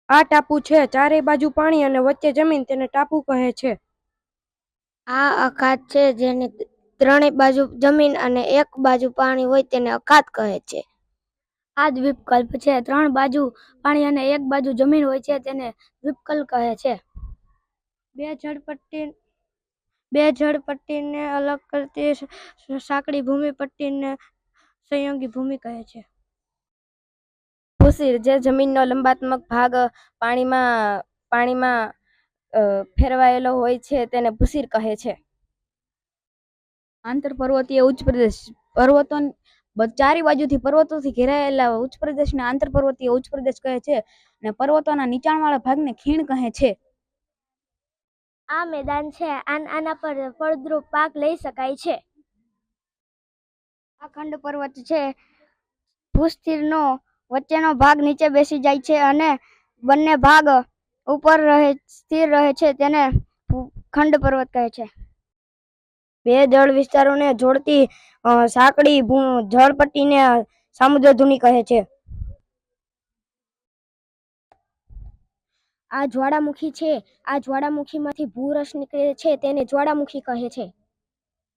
આ ટાપુ છે. ચારે બાજુ પાણી અને વચ્ચે જમીન, તેને ટાપુ કહે છે. આ અખાત છે. જેની ત્રણેય બાજુ જમીન અને એક બાજુ પાણી હોય તેને અખાત કહે છે. આ દ્વીપકલ્પ છે. 3 બાજુ પાણી અને એક બાજુ જમીન હોય છે તેને દ્વીપકલ્પ કહે છે. બે જળપટ્ટીને અલગ કરતી સાંકડી ભૂમિપટ્ટીને સંયોગી ભૂમિ કહે છે. ભૂશિર, જે જમીનનો લંબાત્મક ભાગ પાણીમાં ફેરવાયેલો હોય છે, તેને ભૂશિર કહે છે. આંતરપર્વતીય ઉચ્ચ પ્રદેશ. ચારે બાજુથી પર્વતોથી ઘેરાયેલા ઉચ્ચ પ્રદેશને આંતરપર્વતીય ઉચ્ચ પ્રદેશ કહે છે અને પર્વતોના નીચાણવાળા ભાગને ખીણ કહે છે. આ મેદાન છે. આના પર ફળદ્રુપ પાક લઈ શકાય છે. આ ખંડ પર્વત છે. ભૂશિરનો વચ્ચેનો ભાગ નીચે બેસી જાય છે અને બંને ભાગ ઉપર સ્થિર રહે છે. તેને ખંડ પર્વત કહે છે. બે જળ વિસ્તારોને જોડતી સાંકડી જળપટ્ટીને સામુદ્રધુની કહે છે. આ જ્વાળામુખી છે. આ જ્વાળામુખીમાંથી ભૂરસ નીકળે છે તેને જ્વાળામુખી કહે છે.